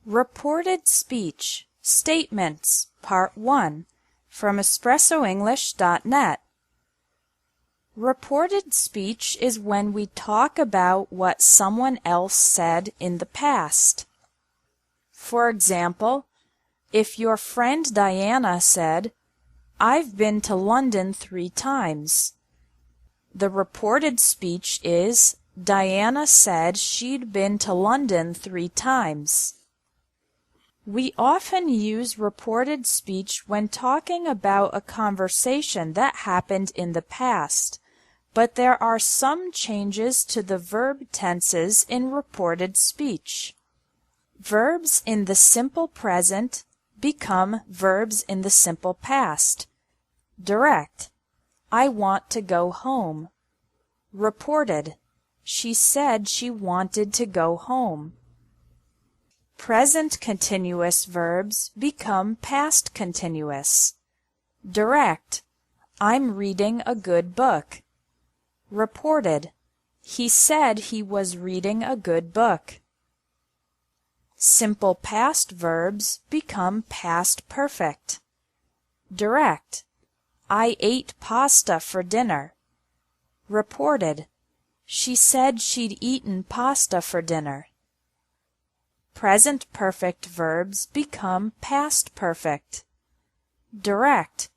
Reported Speech Statements Part 1 from EspressoEnglish.net. Reported speech is when we talk about what someone else said in the past. For example, if your friend Diana said, "I've been to London 3 times," the reported speech is, Diana said she'd been to London 3 times. We often use reported speech when talking about a conversation that happened in the past, but there are some changes to the verb tenses in reported speech. Verbs in the simple present become verbs in the simple past. Direct: I want to go home. Reported: she said she wanted to go home. Present continuous verbs become past continuous. Direct: I'm reading a good book. Reported: he said he was reading a good book. Simple past verbs become past perfect. Direct: I ate pasta for dinner. Reported: she said she'd eaten pasta for dinner. Present perfect verbs become past perfect. Direct: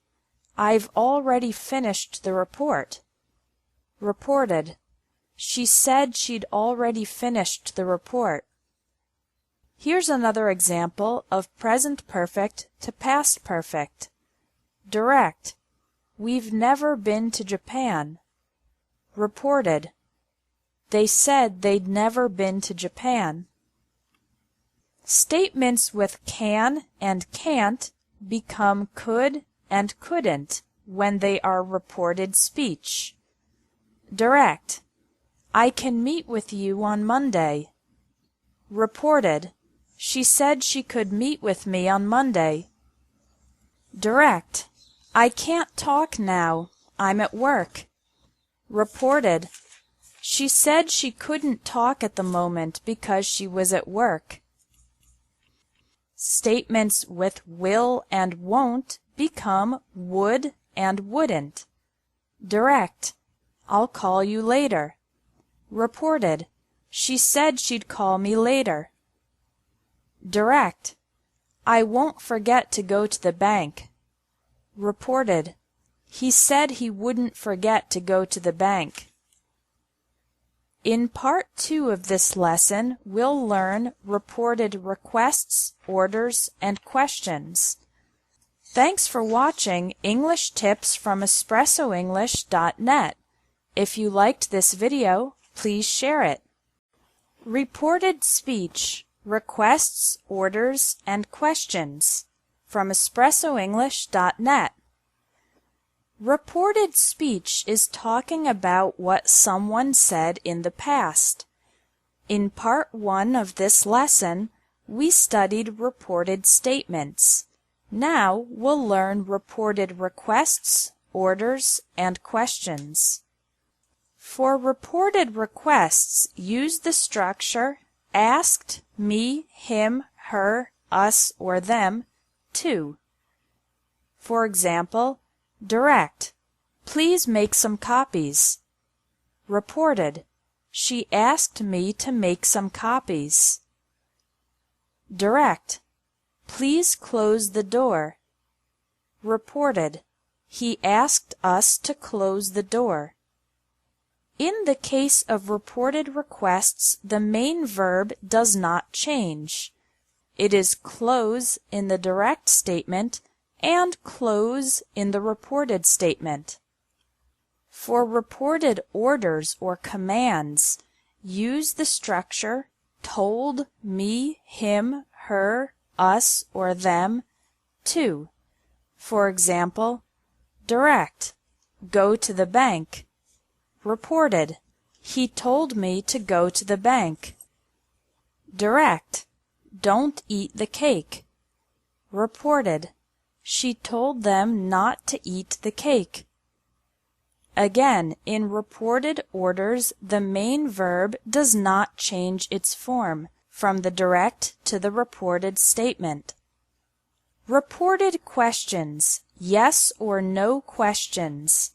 I've already finished the report. Reported: she said she'd already finished the report. Here's another example of present perfect to past perfect. Direct: we've never been to Japan. Reported: they said they'd never been to Japan. Statements with can and can't become could and couldn't when they are reported speech. Direct: I can meet with you on Monday. Reported: she said she could meet with me on Monday. Direct: I can't talk now, I'm at work. Reported: she said she couldn't talk at the moment because she was at work. Statements with will and won't become would and wouldn't. Direct: I'll call you later. Reported: she said she'd call me later. Direct: I won't forget to go to the bank. Reported: he said he wouldn't forget to go to the bank. In Part 2 of this lesson, we'll learn reported requests, orders, and questions. Thanks for watching English Tips from EspressoEnglish.net. If you liked this video, please share it. Reported speech, requests, orders, and questions from EspressoEnglish.net. Reported speech is talking about what someone said in the past. In Part 1 of this lesson, we studied reported statements. Now we'll learn reported requests, orders, and questions. For reported requests, use the structure asked, me, him, her, us, or them, to. For example, direct: please make some copies. Reported: she asked me to make some copies. Direct: please close the door. Reported: he asked us to close the door. In the case of reported requests, the main verb does not change. It is close in the direct statement and close in the reported statement. For reported orders or commands, use the structure told, me, him, her, us, or them, to. For example, direct: go to the bank. Reported: he told me to go to the bank. Direct: don't eat the cake. Reported: she told them not to eat the cake. Again, in reported orders, the main verb does not change its form. from the direct to the reported statement. Reported questions, yes or no questions.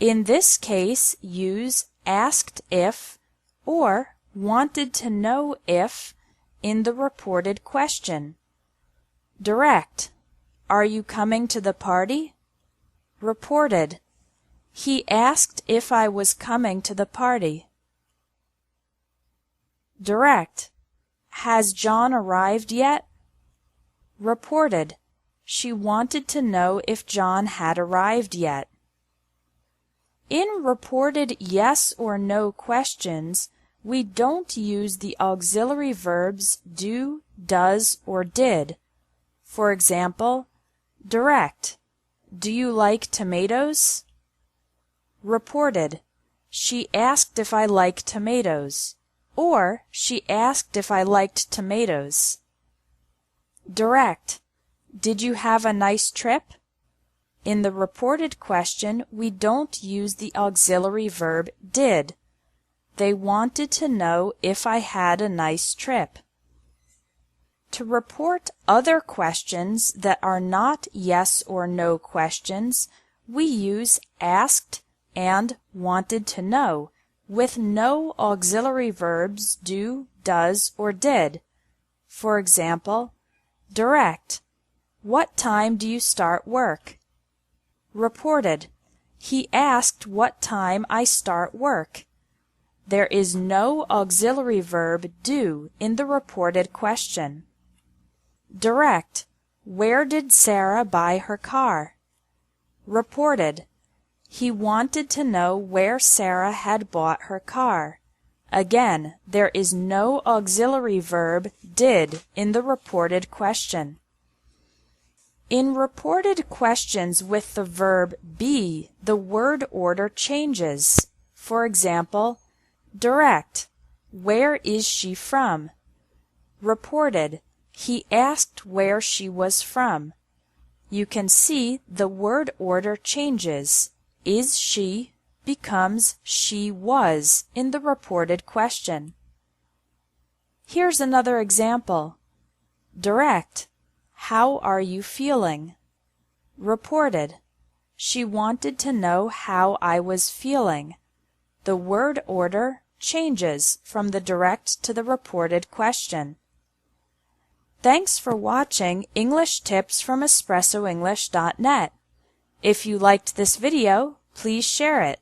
In this case, use asked if or wanted to know if in the reported question. Direct, are you coming to the party? Reported, he asked if I was coming to the party. Direct, has John arrived yet? Reported, she wanted to know if John had arrived yet. In reported yes or no questions, we don't use the auxiliary verbs do, does, or did. For example, direct, do you like tomatoes? Reported, she asked if I like tomatoes, or she asked if I liked tomatoes. Direct, did you have a nice trip? In the reported question, we don't use the auxiliary verb did. They wanted to know if I had a nice trip. To report other questions that are not yes or no questions, we use asked and wanted to know with no auxiliary verbs do, does, or did. For example, direct, what time do you start work? Reported, he asked what time I start work. There is no auxiliary verb do in the reported question. Direct, where did Sarah buy her car? Reported, he wanted to know where Sarah had bought her car. Again, there is no auxiliary verb did in the reported question. In reported questions with the verb be, the word order changes. For example, direct, where is she from? Reported, he asked where she was from. You can see the word order changes. Is she becomes she was in the reported question. Here's another example. Direct, how are you feeling? Reported, she wanted to know how I was feeling. The word order changes from the direct to the reported question. Thanks for watching English Tips from EspressoEnglish.net. If you liked this video, please share it.